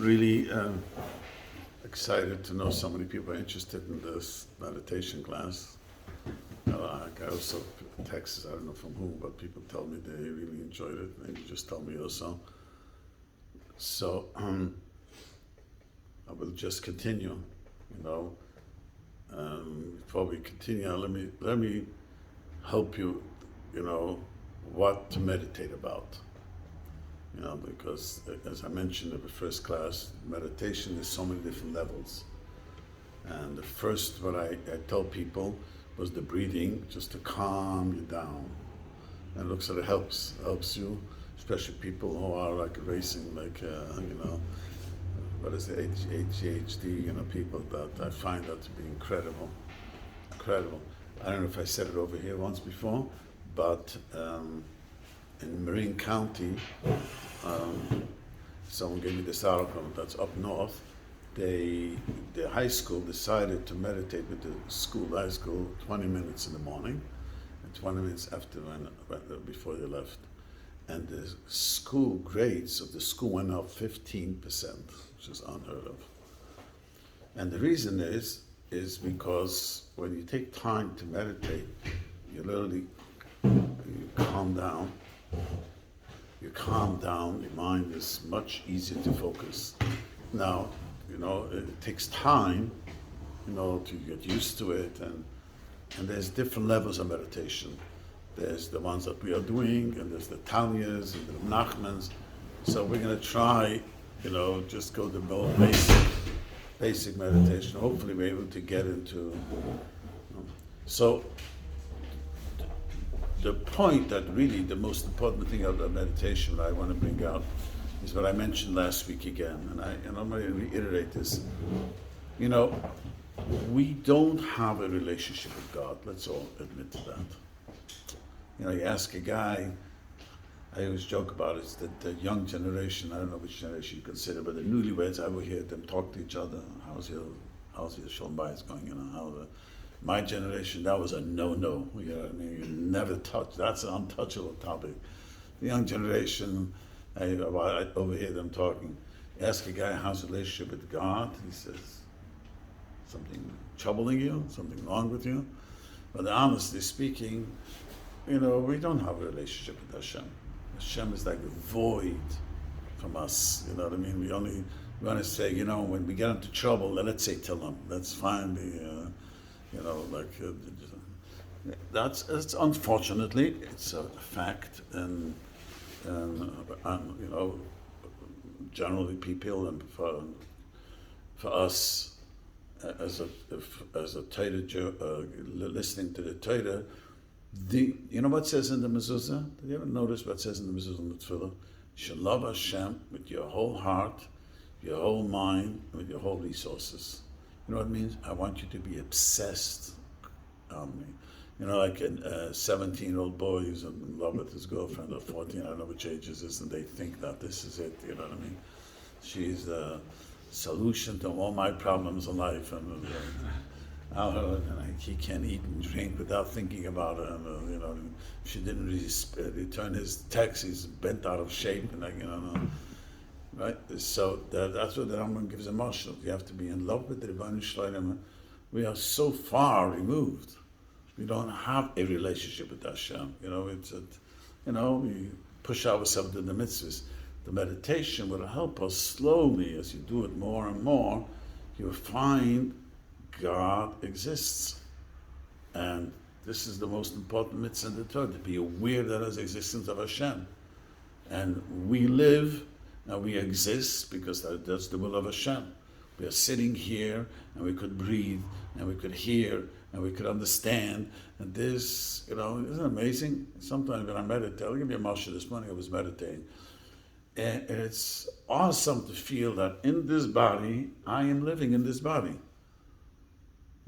really excited to know so many people are interested in this meditation class. I also texts, I don't know from who, but people tell me they really enjoyed it. Maybe just tell me also. So I will just continue. Before we continue, let me help you. What to meditate about. Because as I mentioned in the first class, meditation is so many different levels. And the first, what I told people was the breathing, just to calm you down. And it looks like it helps you, especially people who are like racing, what is it, ADHD, people that I find that to be incredible. I don't know if I said it over here once before, but in Marin County, someone gave me this article that's up north. The high school decided to meditate with the high school 20 minutes in the morning and 20 minutes after before they left. And the school grades of the school went up 15%, which is unheard of. And the reason is because when you take time to meditate, you calm down. You calm down, your mind is much easier to focus. Now, it takes time, to get used to it, and there's different levels of meditation. There's the ones that we are doing, and there's the Tanyas and the Nachmans. So we're going to try, just go the more basic meditation. Hopefully we're able to get into. So the point that really the most important thing of the meditation that I want to bring out is what I mentioned last week again, and I'm going to reiterate this. We don't have a relationship with God. Let's all admit to that. You ask a guy, I always joke about it, it's that the young generation, I don't know which generation you consider, but the newlyweds, I will hear them talk to each other. How's your Shalom Bayis going? My generation, that was a no-no. You know what I mean? You never touch. That's an untouchable topic. The young generation, I overhear them talking. Ask a guy how's his relationship with God. He says, something troubling you? Something wrong with you? But honestly speaking, we don't have a relationship with Hashem. Hashem is like a void from us. You know what I mean? We want to say, when we get into trouble, let's say Tillam. Let's find the. That's unfortunately, it's a fact, and generally people, and for us as a Torah, listening to the Torah, what says in the mezuzah? Did you ever notice what says in the mezuzah in the tefillah? You should love Hashem with your whole heart, your whole mind, with your whole resources. You know what it means? I want you to be obsessed on me. Like a 17-year-old boy who's in love with his girlfriend, or 14, I don't know which age this is, and they think that this is it, you know what I mean? She's the solution to all my problems in life, and he can't eat and drink without thinking about her, and if she didn't return his text, he's bent out of shape, and right? So that's what the Rambam gives a marshal. You have to be in love with the Rebbeinu Shloim. We are so far removed. We don't have a relationship with Hashem. We push ourselves to the mitzvahs. The meditation will help us slowly, as you do it more and more, you'll find God exists. And this is the most important mitzvah in the Torah, to be aware that there's existence of Hashem. And we live and we exist because that's the will of Hashem. We are sitting here and we could breathe and we could hear and we could understand. And this, isn't it amazing? Sometimes when I meditate, I'll give you a marshal this morning, I was meditating. And it's awesome to feel that in this body, I am living in this body.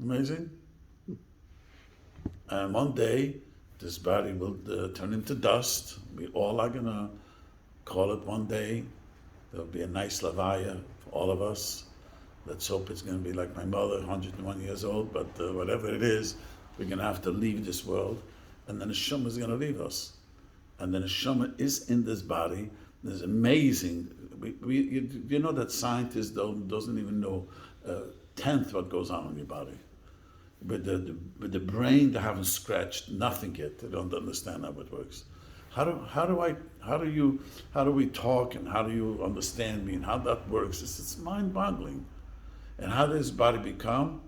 Amazing? And one day, this body will turn into dust. We all are going to call it one day. There'll be a nice lavaya for all of us. Let's hope it's going to be like my mother, 101 years old, but whatever it is, we're going to have to leave this world, and then the Neshama is going to leave us. And the Neshama is in this body, It's amazing. You know that scientists doesn't even know tenth what goes on in your body. With the brain, they haven't scratched nothing yet. They don't understand how it works. How do we talk, and how do you understand me, and how that works? It's mind-boggling. And how does body become?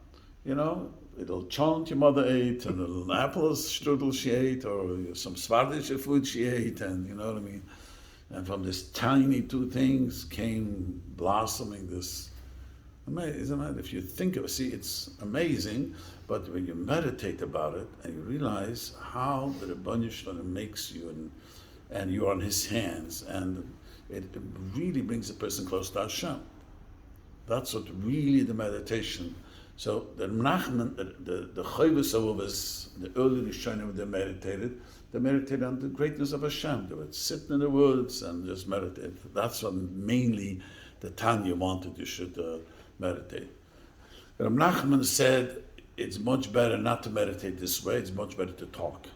It'll chant your mother ate, and an apple strudel she ate, or some Swedish food she ate, and you know what I mean. And from this tiny two things came blossoming this. Isn't it? If you think of it, see, it's amazing, but when you meditate about it and you realize how the Rebbeinu Shalom makes you, and you're on His hands, and it really brings a person close to Hashem. That's what really the meditation. So the Nachman, the Chayvus Avuvas, the early Rishonim, they meditated on the greatness of Hashem. They would sit in the woods and just meditate. That's what mainly the Tanya wanted you should meditate. But Nachman said it's much better not to meditate this way. It's much better to talk.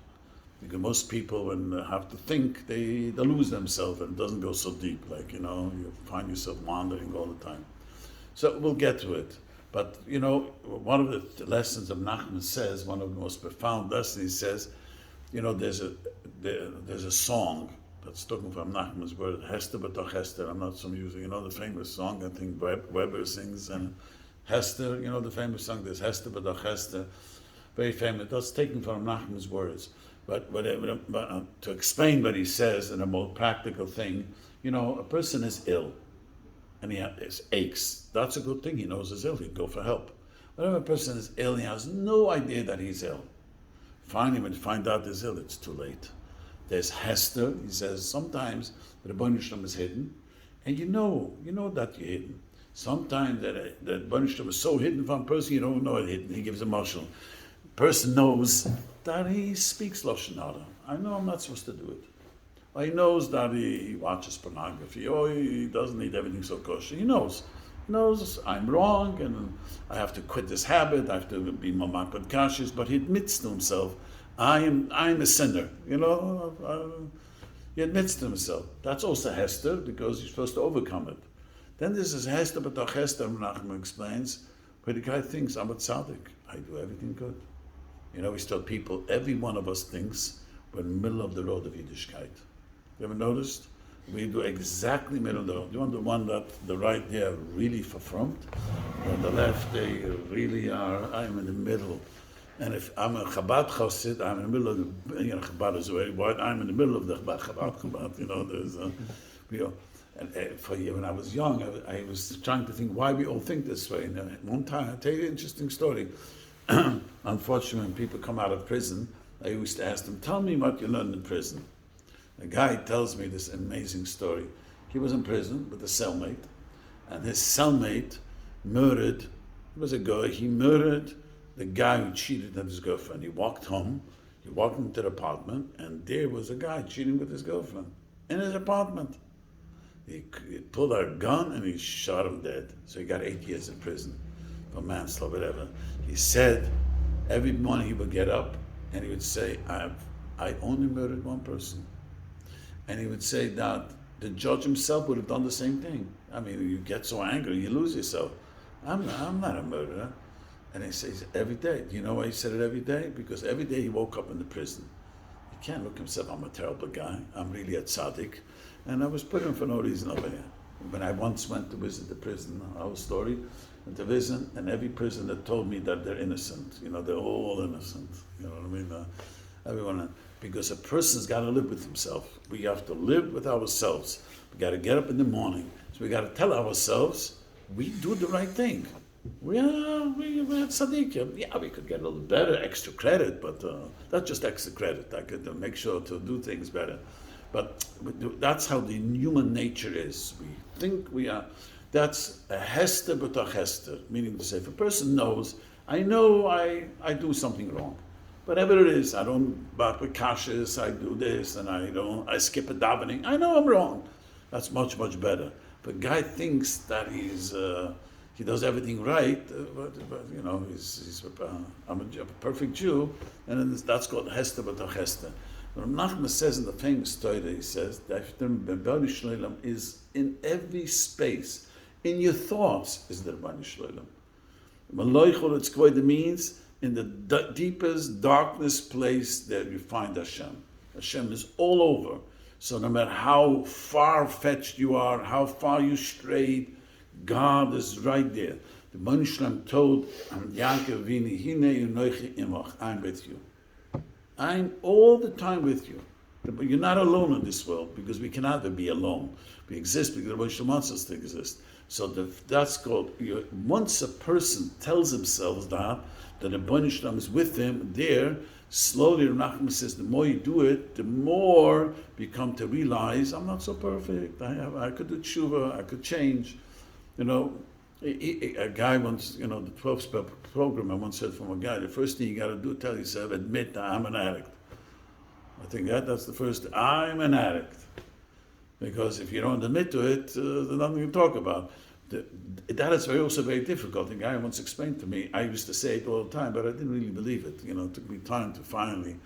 Because most people, when they have to think, they lose themselves, and it doesn't go so deep. You find yourself wandering all the time. So we'll get to it. But, one of the lessons that Nachman says, one of the most profound lessons, he says, there's a song that's taken from Nachman's word, Hester B'toch Hester. I'm not so using, the famous song, I think Weber sings, and Hester, the famous song, there's Hester B'toch Hester, very famous. That's taken from Nachman's words. But to explain what he says in a more practical thing, a person is ill, and he has aches. That's a good thing. He knows he's ill. He'd go for help. Whenever a person is ill, he has no idea that he's ill. Finally, when you find out he's ill, it's too late. There's Hester. He says sometimes the Rebbeinu Shalom is hidden, and you know that you're hidden. Sometimes the Rebbeinu Shalom is so hidden from a person you don't know it's hidden. He gives a mashal. Person knows that he speaks Lashon Hara. I know I'm not supposed to do it. Or he knows that he watches pornography, or he doesn't eat everything so kosher. He knows I'm wrong, and I have to quit this habit. I have to be mamakot kashis. But he admits to himself, I'm a sinner. He admits to himself. That's also Hester, because you're supposed to overcome it. Then there's this Hester B'toch Hester, Menachem explains, where the guy thinks, I'm a tzaddik. I do everything good. We tell people, every one of us thinks we're in the middle of the road of Yiddishkeit. You ever noticed? We do exactly middle of the road. You want the one that the right they are really verfromd, on the left they really are, I'm in the middle. And if I'm a Chabad Chosid, I'm in the middle of the, Chabad is very wide, I'm in the middle of the Chabad, there's and for you, when I was young, I was trying to think why we all think this way. And one time, I'll tell you an interesting story. Unfortunately, when people come out of prison, I used to ask them, tell me what you learned in prison. A guy tells me this amazing story. He was in prison with a cellmate, and his cellmate murdered, he was a guy, he murdered the guy who cheated on his girlfriend. He walked home, he walked into the apartment, and there was a guy cheating with his girlfriend in his apartment. He pulled out a gun and he shot him dead. So he got 8 years in prison for manslaughter, whatever. He said every morning he would get up and he would say, I only murdered one person. And he would say that the judge himself would have done the same thing. I mean, you get so angry, you lose yourself. I'm not a murderer. And he says every day. Do you know why he said it every day? Because every day he woke up in the prison. He can't look himself, I'm a terrible guy. I'm really a tzaddik. And I was put in for no reason over here. When I once went to visit the prison, our story, and to visit, and every prisoner told me that they're innocent. They're all innocent. You know what I mean? Everyone, because a person's got to live with himself. We have to live with ourselves. We got to get up in the morning. So we got to tell ourselves, we do the right thing. We're tzaddikim. Yeah, we could get a little better, extra credit, but that's just extra credit. I could make sure to do things better. But that's how the human nature is. We think we are. That's a hester b'toch hester, meaning to say, if a person knows, I know I do something wrong. Whatever it is, I don't back with kashas, I do this, and I skip a davening. I know I'm wrong. That's much, much better. If a guy thinks that he does everything right, I'm a perfect Jew, and then that's called hester b'toch hester. Rav Nachman says in the famous Torah, he says that the Rebbeinu Shloim is in every space. In your thoughts is the Rebbeinu Shloim. Maloichol it's Kvoida means in the deepest, darkest place that you find Hashem. Hashem is all over. So no matter how far-fetched you are, how far you strayed, God is right there. The Rebbeinu Shloim told Yaakov Avinu, Hine Yonochi Imach, I'm with you. I'm all the time with you. But you're not alone in this world, because we cannot ever be alone. We exist because the Rebbeinu Shloim wants us to exist. So that's called, once a person tells himself that the Rebbeinu Shloim is with him there, slowly Rav Nachman says the more you do it, the more you come to realize, I'm not so perfect. I could do tshuva, I could change. You know, a guy once, the 12-step program, I once said from a guy, the first thing you got to do, tell yourself, admit that I'm an addict. I think that's the first, I'm an addict. Because if you don't admit to it, there's nothing to talk about. That is also very difficult. The guy once explained to me, I used to say it all the time, but I didn't really believe it. It took me time to finally,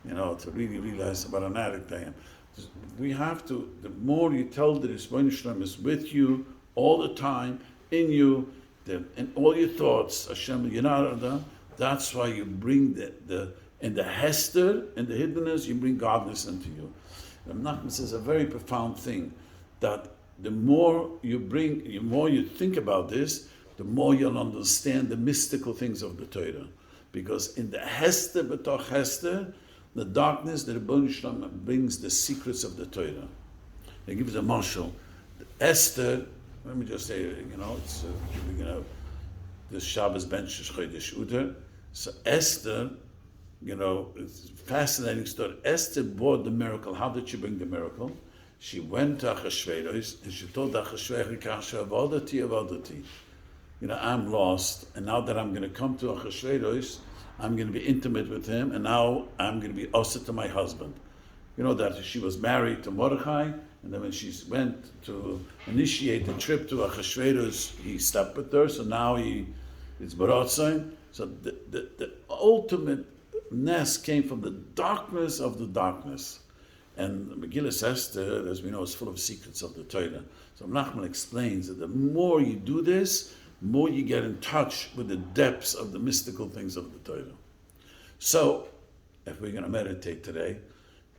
to really realize what an addict I am. We have to, the more you tell that Rebbeinu Shloim is with you all the time, in you, in all your thoughts, Hashem, that's why you bring in the Hester, in the hiddenness, you bring godness into you. Rav Nachman says a very profound thing, that the more you think about this, the more you'll understand the mystical things of the Torah. Because in the Hester, b'toch Hester, the darkness, the Rebbeinu Shloim brings the secrets of the Torah. He gives a marshal. Esther, let me just say, it's this Shabbos bench is Chodesh Uter. So Esther, it's a fascinating story. Esther brought the miracle. How did she bring the miracle? She went to Achashverosh and she told Achashverosh, I'm lost, and now that I'm going to come to Achashverosh, I'm going to be intimate with him, and now I'm going to be also to my husband. You know that she was married to Mordechai, and then when she went to initiate the trip to Achashverosh, he slept with her, so now it's Baratzain. So the ultimate nest came from the darkness of the darkness. And Megillah Esther, as we know, is full of secrets of the Torah. So Nachman explains that the more you do this, the more you get in touch with the depths of the mystical things of the Torah. So, if we're going to meditate today,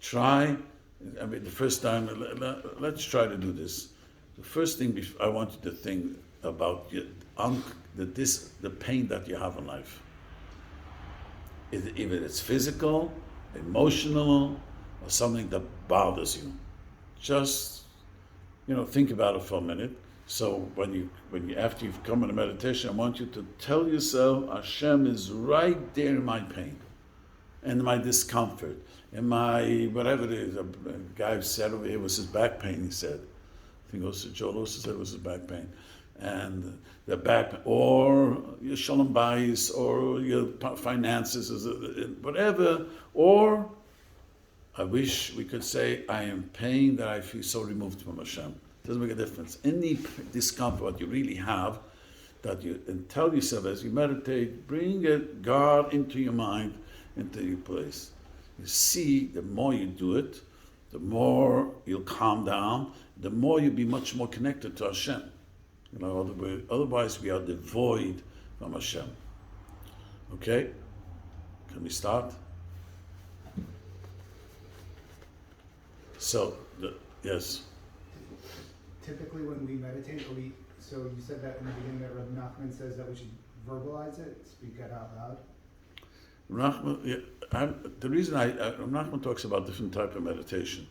the first time, let's try to do this. The first thing I want you to think about the pain that you have in life. If it's physical, emotional, or something that bothers you. Just, think about it for a minute. So after you've come in a meditation, I want you to tell yourself, Hashem is right there in my pain, and my discomfort, and my, whatever it is. A guy said over here was his back pain, he said. I think also Joel also said it was his back pain. And the back, or your shalom bayis, or your finances, whatever, or I wish we could say, I am pain that I feel so removed from Hashem. It doesn't make a difference. Any discomfort what you really have, and tell yourself as you meditate, bring God into your mind, into your place. You see, the more you do it, the more you'll calm down, the more you'll be much more connected to Hashem. Otherwise we are devoid from Hashem. Okay? Can we start? So, yes. Typically, when we meditate, so you said that in the beginning that Rav Nachman says that we should verbalize it, speak it out loud. The reason Rav Nachman talks about different type of meditation,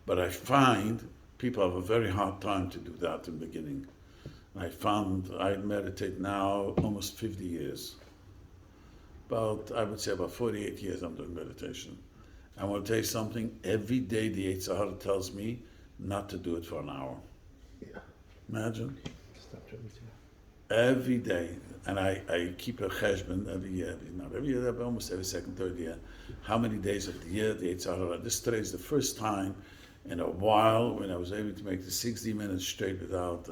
but I find people have a very hard time to do that in the beginning. I meditate now almost 50 years. I would say about 48 years I'm doing meditation. I want to tell you something. Every day the Yetzer Hara tells me not to do it for an hour. Yeah. Imagine. Every day. And I keep a cheshbon every year. Not every year, but almost every second, third year. How many days of the year the Yetzer Hara. Today is the first time in a while when I was able to make the 60 minutes straight without...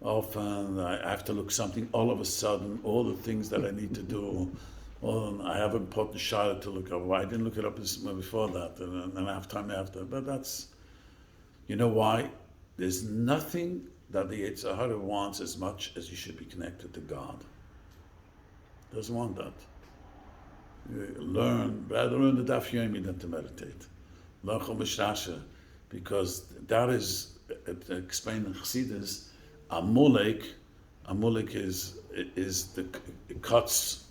often I have to look something all of a sudden, all the things that I need to do. Well, I have an important shot to look up. Well, I didn't look it up before that, and I have time after. But that's, you know why? There's nothing that the Yetzer Hara wants as much as you should be connected to God. Doesn't want that. Rather learn the Daf Yomi than to meditate. Learn Chumash Rashi, because that is explained in Chassidus. Amulek is the it cuts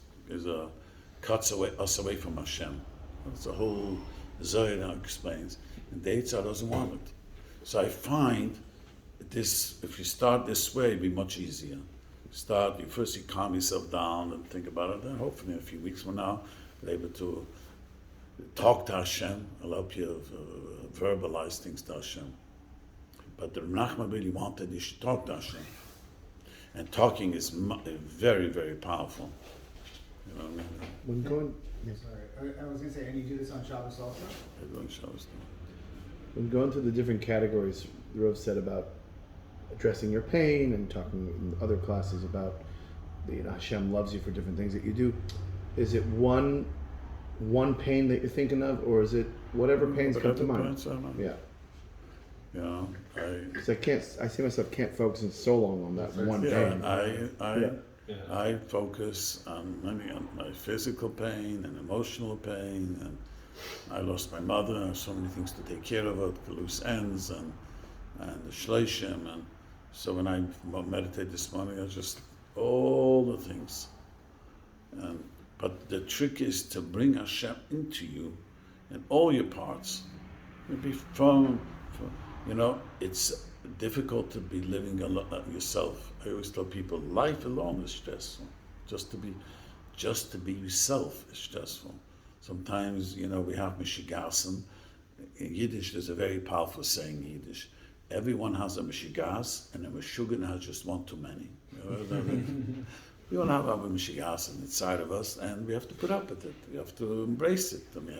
away us away from Hashem. That's the whole Zohar now explains. And the Yetzer Hara doesn't want it. So I find this, if you start this way, it'd be much easier. First you calm yourself down and think about it, then hopefully in a few weeks from now, you're able to talk to Hashem. I'll help you verbalize things to Hashem. But the Nachman really wanted you should talk to Hashem. And talking is very, very powerful. You know what I mean? When going, Sorry, I was gonna say, and you do this on Shabbos also? Everyone shows them. when going through the different categories, the Rav said about addressing your pain and talking in other classes about Hashem loves you for different things that you do. Is it one pain that you're thinking of, or is it whatever pains come to mind? Yeah. You know, Because I see myself can't focus so long on that one pain. I focus on my physical pain and emotional pain, and I lost my mother. I have so many things to take care of, the loose ends and the shleishim, and so when I meditate this morning, I just all the things. But the trick is to bring Hashem into you in all your parts. Maybe it's difficult to be living yourself. I always tell people, life alone is stressful. Just to be yourself is stressful. Sometimes, we have mishigasim. In Yiddish, there's a very powerful saying in Yiddish. Everyone has a mishigas, and a meshuggah has just one too many. We all have our mishigas inside of us, and we have to put up with it. We have to embrace it, and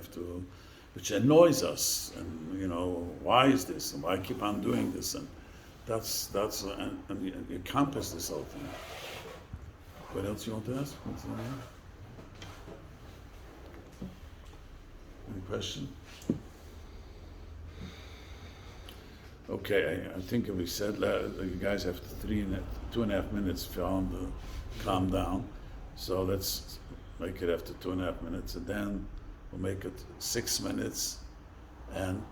which annoys us. And why is this? And why keep on doing this? And and you encompass this whole thing. What else you want to ask? Any question? Okay, I think we said you guys have 2.5 minutes if you want to calm down. So let's make it after 2.5 minutes, and then we'll make it 6 minutes, and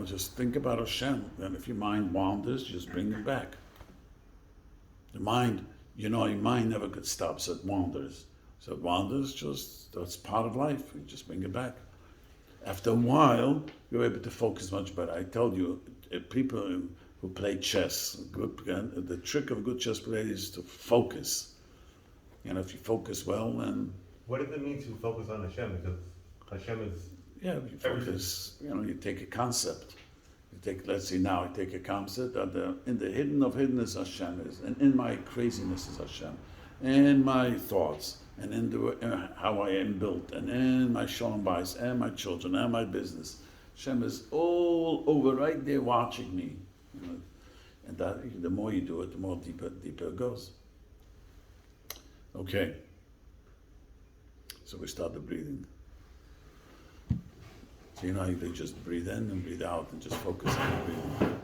just think about Hashem. And if your mind wanders, just bring it back. The mind, your mind never could stop, so it wanders. So it wanders, that's part of life. You just bring it back. After a while, you're able to focus much better. I told you, people who play chess, the trick of a good chess player is to focus. If you focus well, then... What does it mean to focus on Hashem? Because Hashem is... Yeah, you focus, you take a concept. Let's see now, I take a concept that in the hidden of hiddenness Hashem is, and in my craziness is Hashem, and my thoughts, and in how I am built, and in my shalom bayis, and my children, and my business. Hashem is all over, right there watching me. And that the more you do it, the more deeper it goes. Okay. So we start the breathing. So how they just breathe in and breathe out and just focus on the breathing.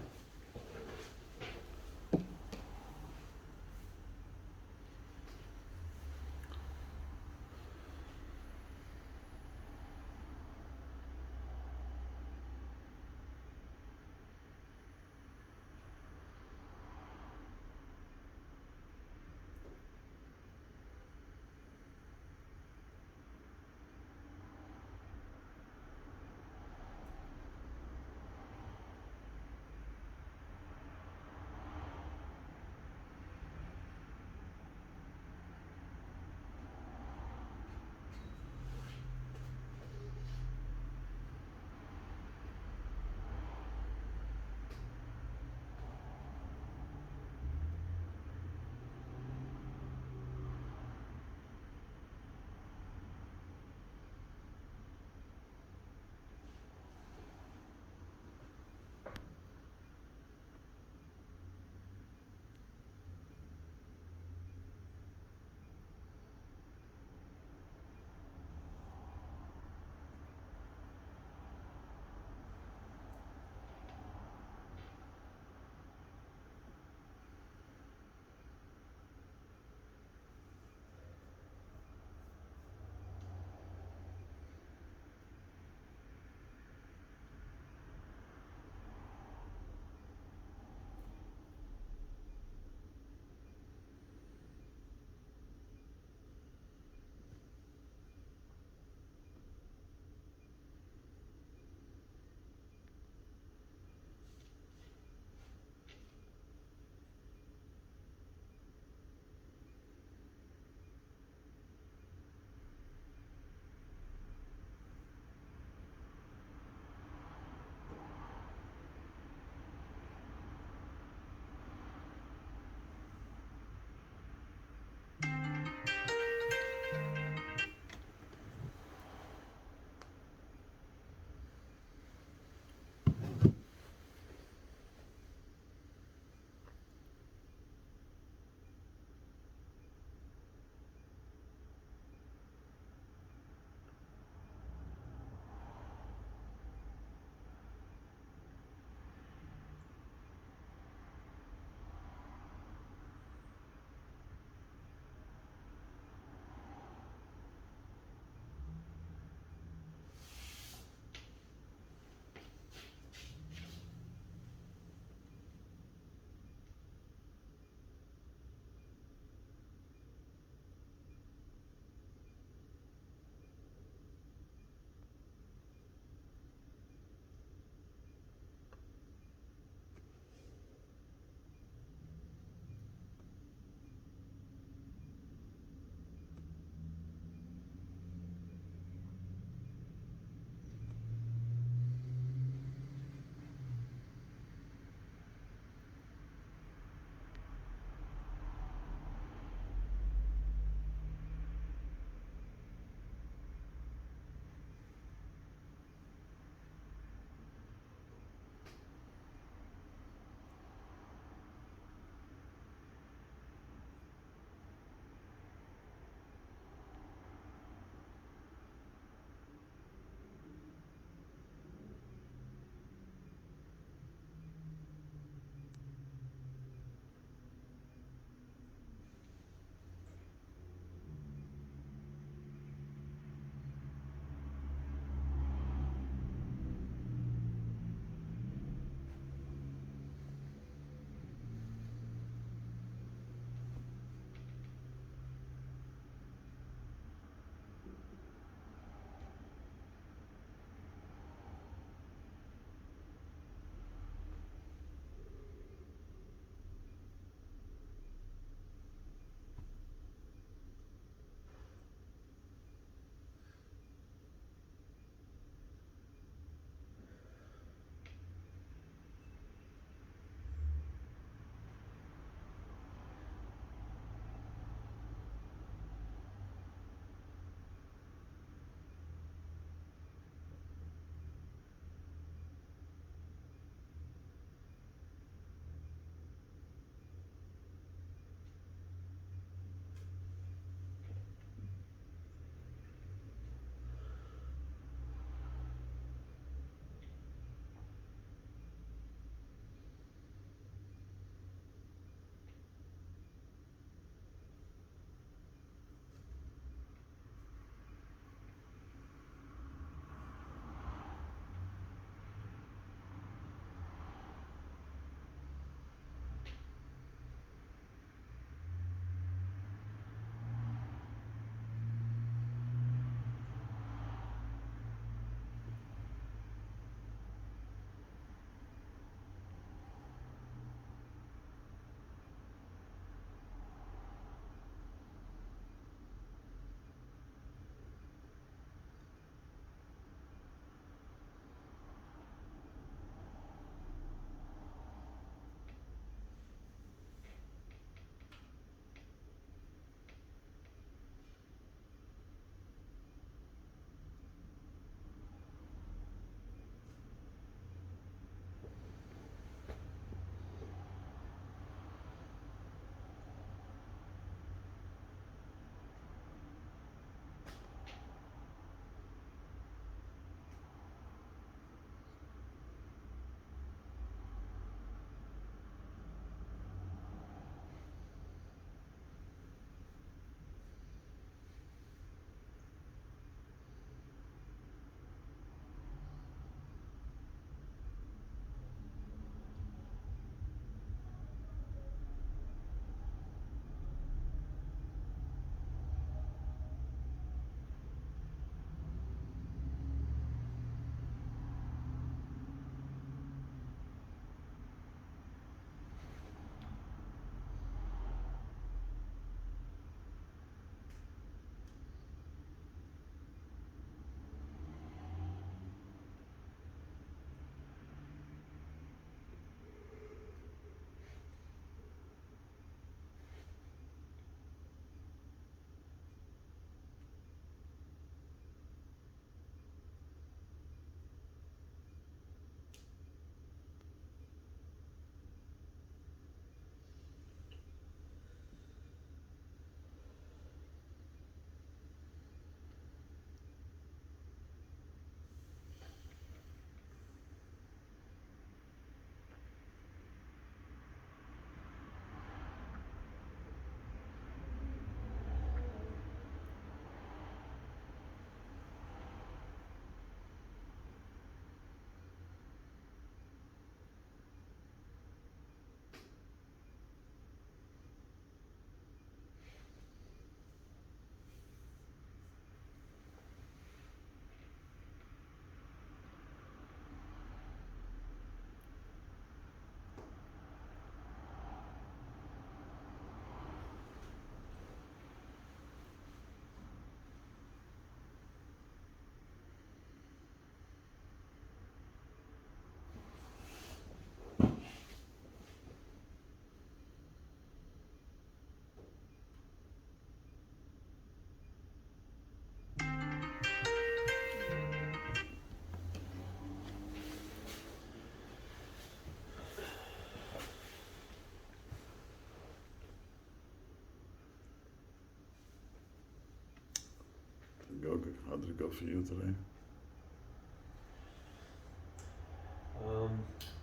How did it go for you today?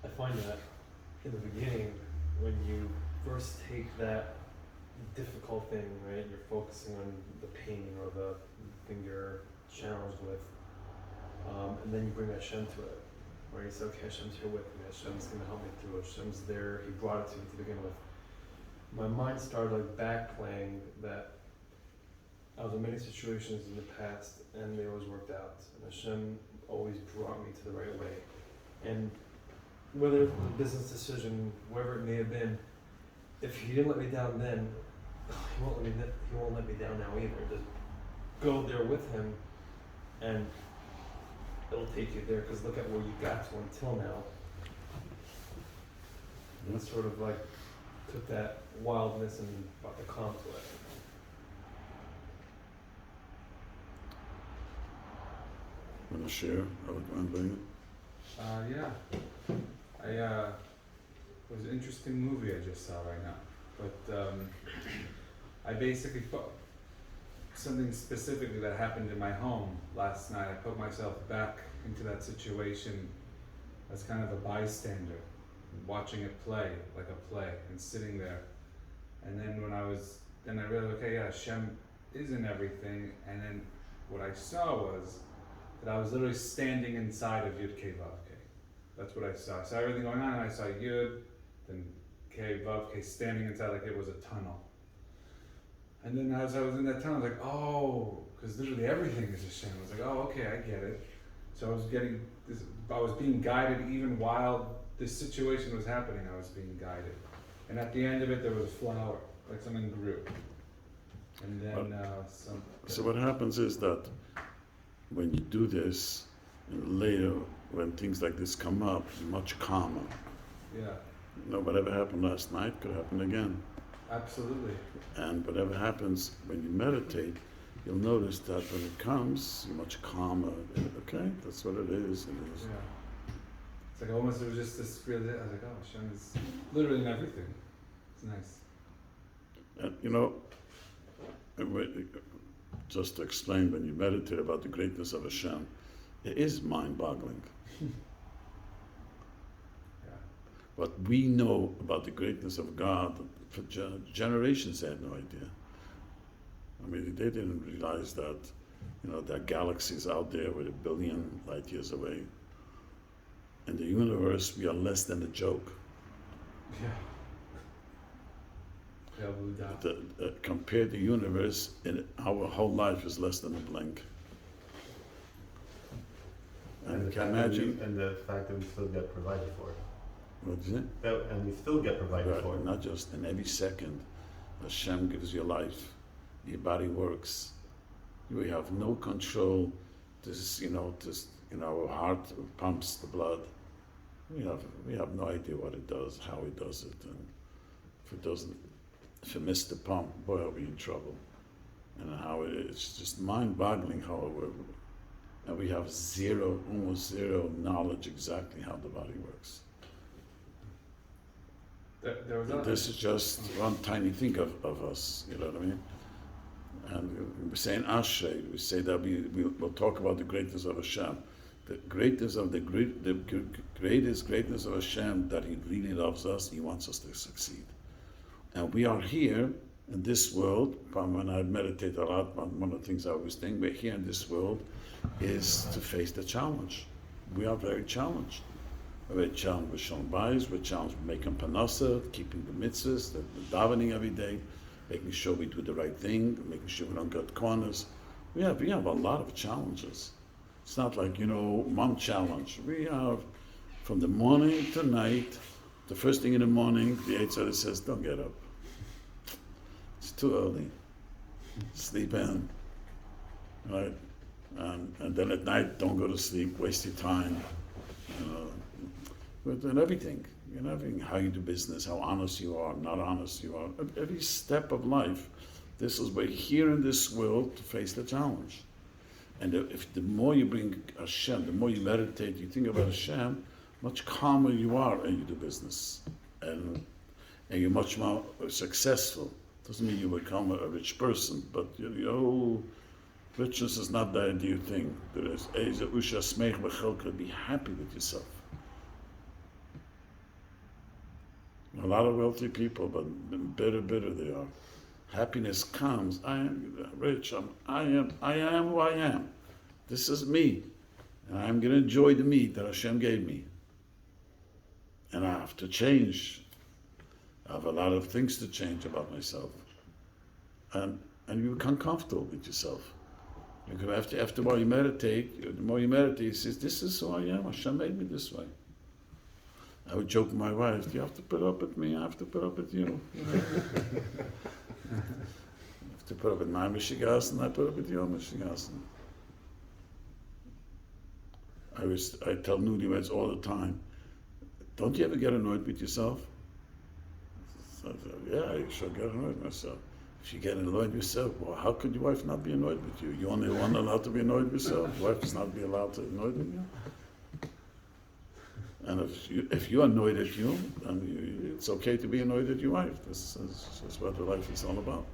I find that in the beginning, when you first take that difficult thing, right, you're focusing on the pain or the thing you're challenged with, and then you bring Hashem to it, where you say, okay, Hashem's here with me, Hashem's going to help me through it, Hashem's there, He brought it to me to begin with. My mind started like backplaying that I was in many situations in the past and they always worked out, and Hashem always brought me to the right way. And whether it was a business decision, whatever it may have been, if He didn't let me down then, He won't let me down now either. Just go there with Him, and it'll take you there. Because look at where you got to until now. And it sort of like took that wildness and brought the calm to it. Want to share how it went by you? Yeah. It was an interesting movie I just saw right now. But I basically thought something specifically that happened in my home last night. I put myself back into that situation as kind of a bystander, watching it play like a play and sitting there. And then then I realized, okay, yeah, Hashem is in everything. And then what I saw was that I was literally standing inside of Yud Kei Vav Kei. That's what I saw. I saw everything going on, and I saw Yud, then Kei Vav Kei, standing inside like it was a tunnel. And then as I was in that tunnel, I was like, oh, because literally everything is Hashem. I was like, oh, okay, I get it. So I was being guided even while this situation was happening. I was being guided. And at the end of it, there was a flower, like something grew. And then So what happens is that when you do this, and later when things like this come up, you're much calmer. Yeah, Whatever happened last night could happen again. absolutely. And whatever happens when you meditate, you'll notice that when it comes, you're much calmer. Okay, that's what it is. Yeah. It's like almost it was just this realization. I was like, oh, Hashem is literally in everything. It's nice. And just to explain, when you meditate about the greatness of Hashem, it is mind-boggling. Yeah. What we know about the greatness of God, for generations they had no idea. I mean, they didn't realize that, there are galaxies out there with 1 billion light years away. In the universe, we are less than a joke. Yeah. Yeah, Compared to the universe, in our whole life is less than a blink. And you can imagine. And the fact that we still get provided for. What is it? And we still get provided for. Not just in every second, Hashem gives you life. Your body works. You have no control. Our heart pumps the blood. We have no idea what it does, how it does it, and if it missed the pump, boy, are we in trouble. And it's just mind-boggling how it works. And we have almost zero knowledge exactly how the body works. there was This is just one tiny thing of us, you know what I mean? And we say in Ashrei, we say that we'll talk about the greatness of Hashem. The greatness of the greatest greatness of Hashem, that He really loves us, He wants us to succeed. And we are here in this world. When I meditate a lot, one of the things I always think, we're here in this world is to face the challenge. We are very challenged. We're challenged with Shalom Bayis, we're challenged with making panasa, keeping the mitzvahs, the davening every day, making sure we do the right thing, making sure we don't cut corners. We have a lot of challenges. It's not like, one challenge. We have, from the morning to night, the first thing in the morning, the Yetzer Hara says, don't get up. It's too early. Sleep in. Right? And then at night, don't go to sleep, waste your time. And everything. How you do business, how honest you are, not honest you are. Every step of life, we're here in this world to face the challenge. And if the more you bring Hashem, the more you meditate, you think about Hashem, much calmer you are and you do business. And you're much more successful. Doesn't mean you become a rich person, but Richness is not the ideal thing. There is be happy with yourself. A lot of wealthy people, but bitter they are. Happiness comes. I am rich. I am who I am. This is me. And I'm going to enjoy the me that Hashem gave me. And I have to change. I have a lot of things to change about myself. And you become comfortable with yourself. You can after a while you meditate, the more you meditate, you say, this is who I am. Hashem made me this way. I would joke with my wife, you have to put up with me, I have to put up with you. You have to put up with my Mishigasan, I put up with your Mishigasan. I tell newlyweds all the time, don't you ever get annoyed with yourself? So I said, yeah, I sure get annoyed with myself. If you get annoyed with yourself, well, how could your wife not be annoyed with you? You only one allowed to be annoyed with yourself. Your wife is not be allowed to be annoyed with you. And if you're annoyed at you, then it's okay to be annoyed at your wife. This is what the life is all about.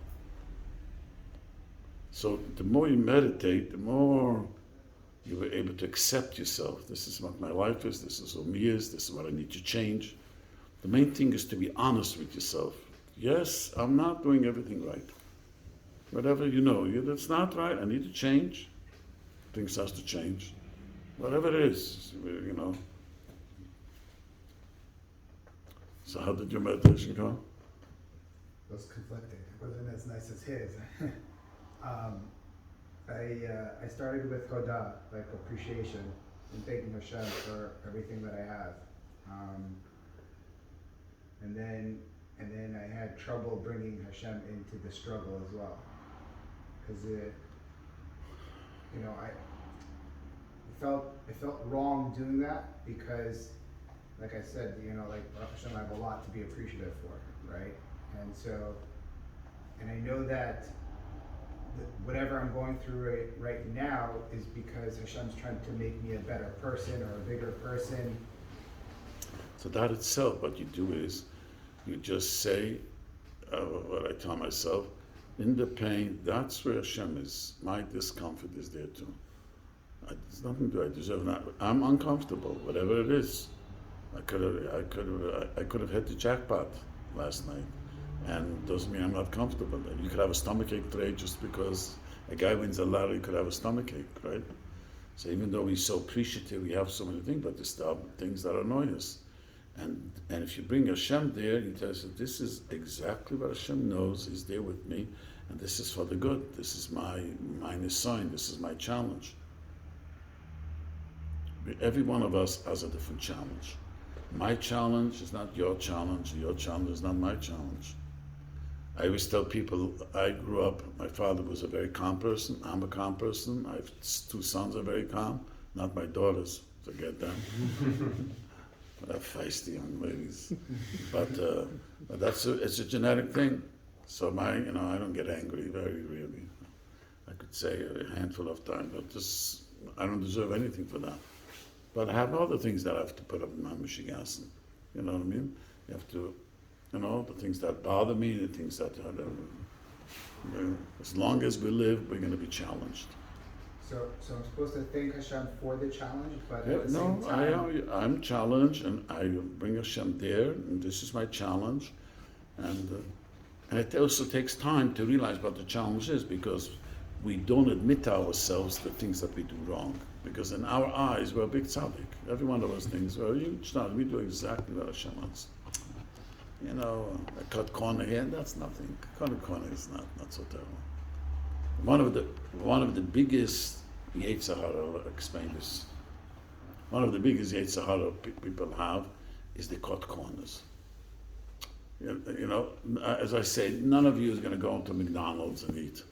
So the more you meditate, the more you are able to accept yourself. This is what my life is. This is who me is. This is what I need to change. The main thing is to be honest with yourself. Yes, I'm not doing everything right. Whatever you know, that's not right. I need to change. Things has to change. Whatever it is, you know. So how did your meditation go? It was conflicting. It wasn't as nice as his. I started with Hoda, like appreciation, and thanking Hashem for everything that I have. And then I had trouble bringing Hashem into the struggle as well, because it felt wrong doing that, because, like I said, like Hashem, I have a lot to be appreciative for, right? And I know that whatever I'm going through right now is because Hashem's trying to make me a better person or a bigger person. So that itself, what you do is, you just say what I tell myself, in the pain, that's where Hashem is. My discomfort is there too. There's nothing I deserve. I'm uncomfortable, whatever it is. I could have hit the jackpot last night, and doesn't mean I'm not comfortable. You could have a stomachache today just because a guy wins a lottery. He could have a stomachache, right? So even though we're so appreciative, we have so many things, but there's still things that annoy us. And if you bring Hashem there, he tells you, this is exactly what Hashem knows is there with me, and this is for the good. This is my sign. This is my challenge. Every one of us has a different challenge. My challenge is not your challenge. Your challenge is not my challenge. I always tell people, I grew up, my father was a very calm person. I'm a calm person. I have two sons are very calm, not my daughters. Forget them. Feisty young ladies, but it's a genetic thing. So I don't get angry very really. I could say a handful of times, but I don't deserve anything for that. But I have other things that I have to put up in my Mishigasan. You know what I mean? You have to, the things that bother me, the things that as long as we live, we're going to be challenged. So I'm supposed to thank Hashem for the challenge, but Yeah, at the same time, I'm challenged, and I bring Hashem there, and this is my challenge, and it also takes time to realize what the challenge is, because we don't admit to ourselves the things that we do wrong, because in our eyes we're a big tzaddik. Every one of us thinks we're a huge tzaddik. We do exactly what Hashem wants. A cut corner here, that's nothing. Cut corner is not so terrible. One of the biggest Yetzer Hara, I'll explain this. One of the biggest Yetzer Hara people have is the cut corners. As I say, none of you is going to go into McDonald's and eat.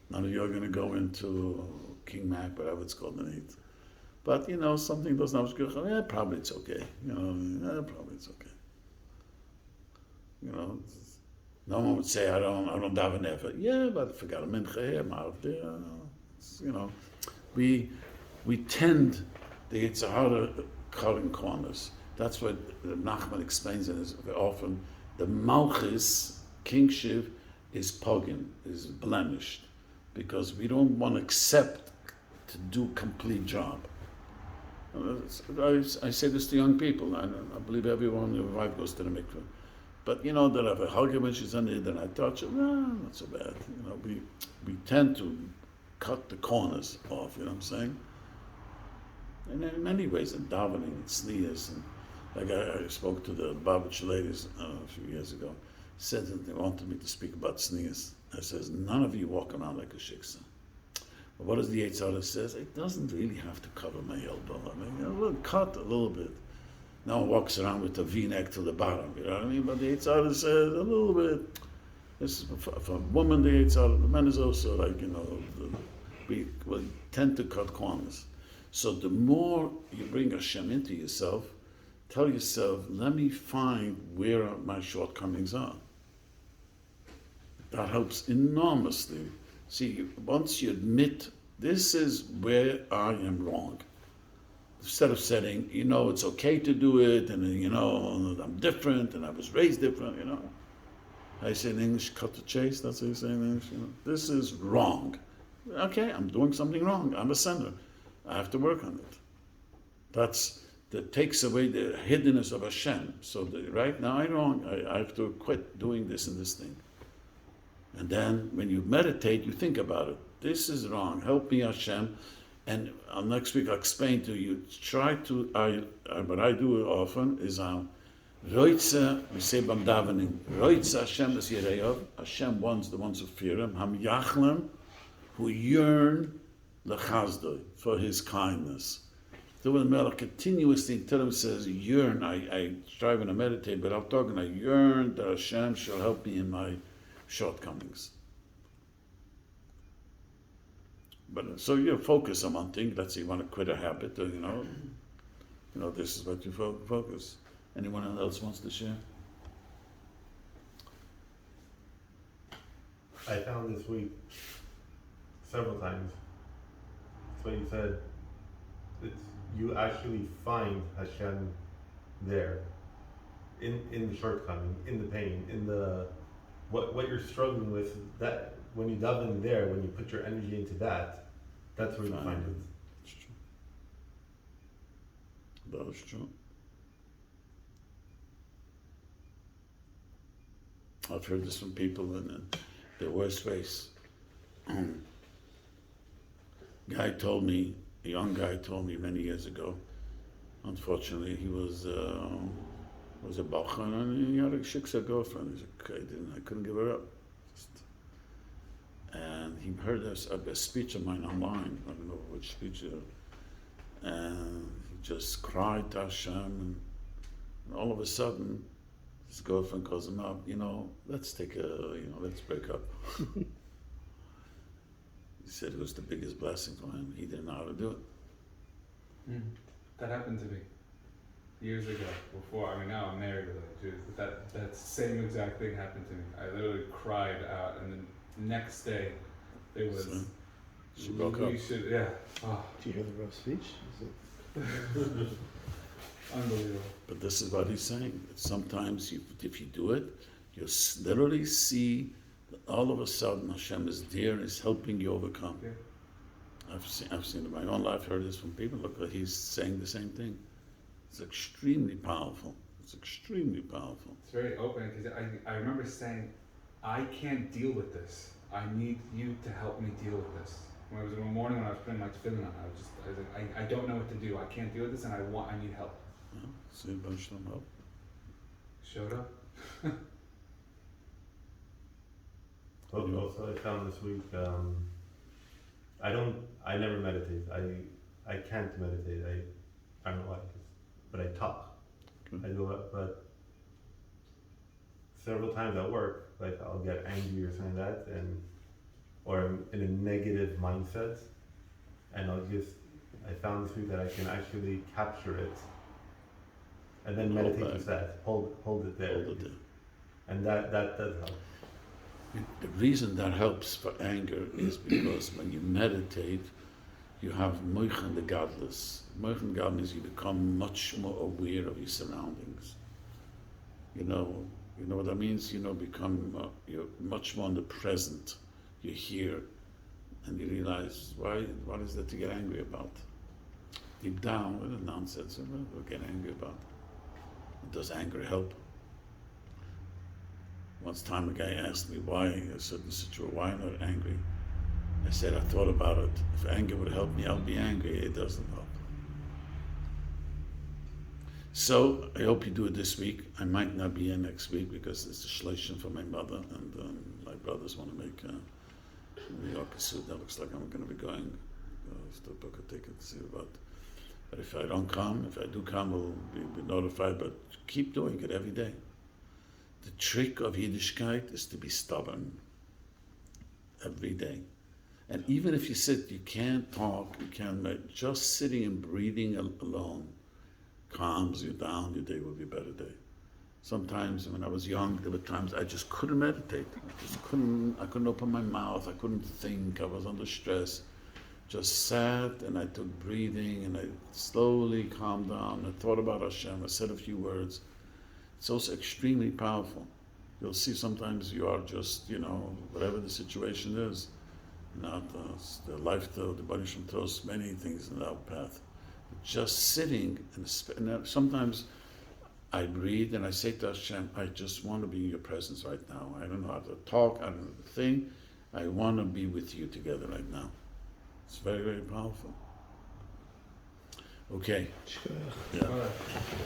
None of you are going to go into King Mac, whatever it's called, and eat. But something doesn't have to probably it's okay. Probably it's okay. No one would say I don't daven ever. Yeah, but I forgot a mincha here, I'm out of there. We tend the Yetzer Hara cutting corners. That's what Nachman explains in very often. The Malchus, kingship, is pogim, is blemished. because we don't want to accept to do complete job. I say this to young people. I believe everyone, your wife goes to the mikveh. But you know, that if I hug her when she's under it, then I touch her, not so bad. You know, we tend to cut the corners off, you know what I'm saying? And in many ways, in davening, in sneers, and like I spoke to the Babbage ladies a few years ago, said that they wanted me to speak about sneers. I says, none of you walk around like a shiksa. But what does the Yitzhak says? It doesn't really have to cover my elbow. I mean, a little cut a little bit. No one walks around with a V-neck to the bottom, you know what I mean? But the Yitzhak says a little bit. This is for a woman, the Yitzhak, the men is also like, you know, we tend to cut corners. So the more you bring Hashem into yourself, tell yourself, let me find where my shortcomings are. That helps enormously. See, once you admit, this is where I am wrong, instead of saying, you know, it's okay to do it, and you know, I'm different, and I was raised different, you know. I say in English, cut the chase, that's what you say in English, you know. This is wrong. Okay, I'm doing something wrong. I'm a sinner. I have to work on it. That takes away the hiddenness of Hashem. So right now I'm wrong. I have to quit doing this and this thing. And then when you meditate, you think about it. This is wrong. Help me, Hashem. And next week I'll explain to you. Try to. What I do often is Roitza. We say bam davening. Roitza Hashem is Yerayov. Hashem wants the ones who fear Him. Ham Yachlem, who yearn lechazdoi, for His kindness. The one Melech continuously in Tehillim says, yearn. I strive and I meditate, but I'm talking. I yearn that Hashem shall help me in my shortcomings. But so you focus on one thing. Let's say you want to quit a habit, or you know, this is what you focus. Anyone else wants to share? I found this week several times. That's what you said. You actually find Hashem there, in the shortcoming, in the pain, in the what you're struggling with. That when you dive in there, when you put your energy into that, that's where you find it. It's true. That is true. I've heard this from people in the worst ways. A young guy told me many years ago. Unfortunately, he was a bacher and he had a shiksa girlfriend. I couldn't give her up. And he heard a speech of mine online. I don't know which speech. And he just cried to Hashem, and all of a sudden, his girlfriend calls him up. Let's break up. He said it was the biggest blessing for him. He didn't know how to do it. That happened to me years ago. Before, now I'm married with a Jew, but that same exact thing happened to me. I literally cried out, and then the next day it was. So, she broke up. Yeah. Oh. Do you hear the rough speech? Unbelievable. But this is what he's saying. Sometimes if you do it, you'll literally see that all of a sudden Hashem is there and is helping you overcome. Yeah. I've seen it in my own life, heard this from people. Look, he's saying the same thing. It's extremely powerful. It's extremely powerful. It's very open, because I remember saying, I can't deal with this. I need you to help me deal with this. When it was in the morning when I was putting my tefillin on, I was like, I don't know what to do. I can't deal with this, and I need help. See a bunch of them help. Showed up. Also, I found this week. I never meditate. I can't meditate. I don't know why, but I talk. Okay. I do it, but several times at work, like I'll get angry or something like that, or I'm in a negative mindset, and I found this week that I can actually capture it, and then Hold meditate back. with that. Hold it there. Hold it there. And that does help. The reason that helps for anger is because when you meditate, you have moichen the godless. Moichen the god means you become much more aware of your surroundings. You know what that means? You're much more in the present. You're here. and you realize, what is there to get angry about? Deep down, what is nonsense? What to get angry about? Does anger help? Once time a guy asked me why a certain situation, why I'm not angry. I said, I thought about it. If anger would help me, I'll be angry. It doesn't help. So I hope you do it this week. I might not be in next week because it's a shleishim for my mother, and my brothers want to make New York suit. That looks like I'm going to be going. Still book a ticket to see about. But if I don't come, if I do come, we'll be notified. But keep doing it every day. The trick of Yiddishkeit is to be stubborn every day. And even if you sit, you can't talk, you can't make, just sitting and breathing alone calms you down, your day will be a better day. Sometimes when I was young, there were times I just couldn't meditate. I couldn't open my mouth, I couldn't think, I was under stress. Just sat and I took breathing and I slowly calmed down. I thought about Hashem, I said a few words. It's also extremely powerful. You'll see sometimes you are just, whatever the situation is, not the life, the Bari Shem throws many things in our path. Just sitting, and sometimes I breathe and I say to Hashem, I just want to be in your presence right now. I don't know how to talk, I don't know the thing. I want to be with you together right now. It's very, very powerful. Okay. Sure. Yeah.